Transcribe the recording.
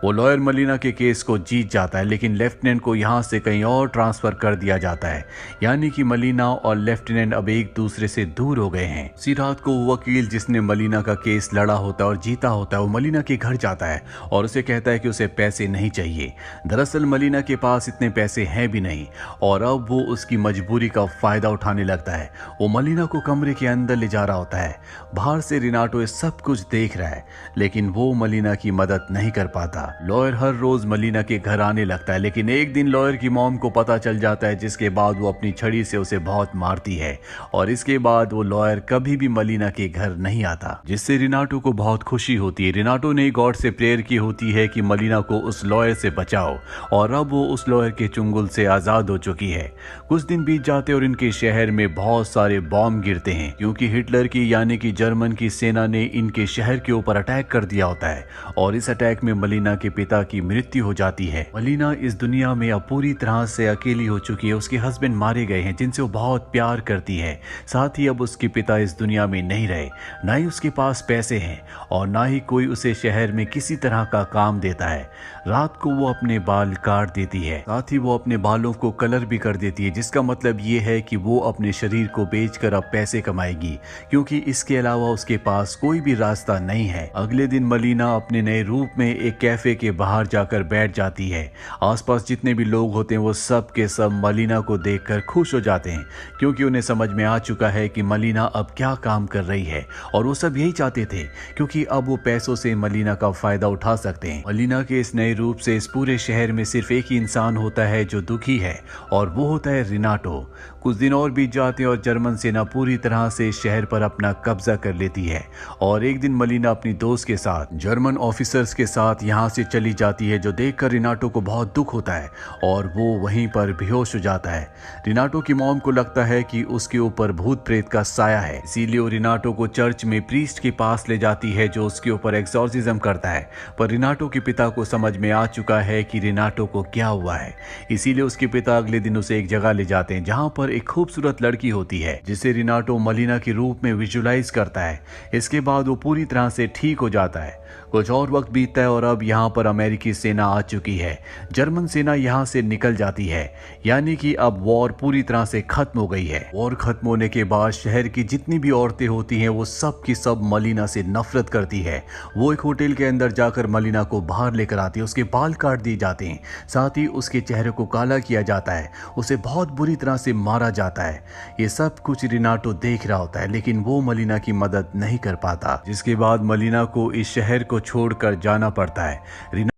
वो लॉयर मलिना के केस को जीत जाता है, लेकिन लेफ्टिनेंट को यहाँ से कहीं और ट्रांसफर कर दिया जाता है। यानी कि मलिना और लेफ्टिनेंट अब एक दूसरे से दूर हो गए हैं। इसी रात को वो वकील जिसने मलिना का केस लड़ा होता है और जीता होता है, वो मलिना के घर जाता है और उसे कहता है कि उसे पैसे नहीं चाहिए। दरअसल मलिना के पास इतने पैसे हैं भी नहीं और अब वो उसकी मजबूरी का फायदा उठाने लगता है। वो मलिना को कमरे के अंदर ले जा रहा होता है। बाहर से रिनाटो ये सब कुछ देख रहा है, लेकिन वो मलिना की मदद नहीं कर पाता। लॉयर हर रोज मलिना के घर आने लगता है, लेकिन एक दिन लॉयर की मॉम को पता चल जाता है, जिसके बाद वो अपनी छड़ी से उसे बहुत मारती है और इसके बाद वो लॉयर कभी भी मलिना के घर नहीं आता, जिससे रिनाटो को बहुत खुशी होती है। रिनाटो ने गॉड से प्रेयर की होती है कि मलिना को उस लॉयर से बचाओ और अब वो उस लॉयर के चुंगल से आजाद हो चुकी है। कुछ दिन बीत जाते और इनके शहर में बहुत सारे बॉम्ब गिरते हैं, क्योंकि हिटलर की यानी कि जर्मन की सेना ने इनके शहर के ऊपर अटैक कर दिया होता है और इस अटैक में मलिना के पिता की मृत्यु हो जाती है। मलिना इस दुनिया में अब पूरी तरह से अकेली हो चुकी है। उसके हस्बैंड मारे गए हैं जिनसे वो बहुत प्यार करती है। साथ ही अब उसके पिता इस दुनिया में नहीं रहे, ना ही उसके पास पैसे हैं और ना ही कोई उसे शहर में किसी तरह का काम देता है। रात को वो अपने बाल काट देती है, साथ ही वो अपने बालों को कलर भी कर देती है, जिसका मतलब ये है कि वो अपने शरीर को बेचकर अब पैसे कमाएगी, क्योंकि इसके अलावा उसके पास कोई भी रास्ता नहीं है। अगले दिन मलिना अपने नए रूप में एक कैफे के बाहर जाकर बैठ जाती है। आसपास जितने भी लोग होते हैं वो सब के सब मलिना को देखकर खुश हो जाते हैं, क्योंकि उन्हें समझ में आ चुका है कि मलिना अब क्या काम कर रही है और वो सब यही चाहते थे, क्योंकि अब वो पैसों से मलिना का फायदा उठा सकते हैं। मलिना के इस नए रूप से इस पूरे शहर में सिर्फ एक ही इंसान होता है जो दुखी है और वो होता है रिनाटो। कुछ दिन और बीत जाते हैं और जर्मन सेना पूरी तरह से शहर पर अपना कब्जा कर लेती है और एक दिन मलिना अपनी दोस्त के साथ जर्मन ऑफिसर्स के साथ यहाँ से चली जाती है, जो देखकर रिनाटो को बहुत दुख होता है और वो वहीं पर बेहोश हो जाता है। रिनाटो की मॉम को लगता है कि उसके ऊपर भूत प्रेत का साया है, इसीलिए वो रिनाटो को चर्च में प्रीस्ट के पास ले जाती है जो उसके ऊपर एक्सॉर्सिज्म करता है। पर रिनाटो के पिता को समझ में आ चुका है कि रिनाटो को क्या हुआ है, इसीलिए उसके पिता अगले दिन उसे एक जगह ले जाते हैं जहां पर एक खूबसूरत लड़की होती है, जिसे रिनाटो मलिना के रूप में विजुलाइज करता है। इसके बाद वो पूरी तरह से ठीक हो जाता है। कुछ और वक्त बीतता है और अब यहाँ पर अमेरिकी सेना आ चुकी है। जर्मन सेना यहाँ से निकल जाती है, यानी कि अब वॉर पूरी तरह से खत्म हो गई है। वॉर खत्म होने के बाद शहर की जितनी भी औरतें होती हैं वो सब की सब मलिना से नफरत करती है। वो एक होटल के अंदर जाकर मलिना को बाहर लेकर आती है, उसके बाल काट दिए जाते हैं, साथ ही उसके चेहरे को काला किया जाता है, उसे बहुत बुरी तरह से मारा जाता है। ये सब कुछ रिनाटो देख रहा होता है, लेकिन वो मलिना की मदद नहीं कर पाता, जिसके बाद मलिना को इस शहर को छोड़कर जाना पड़ता है।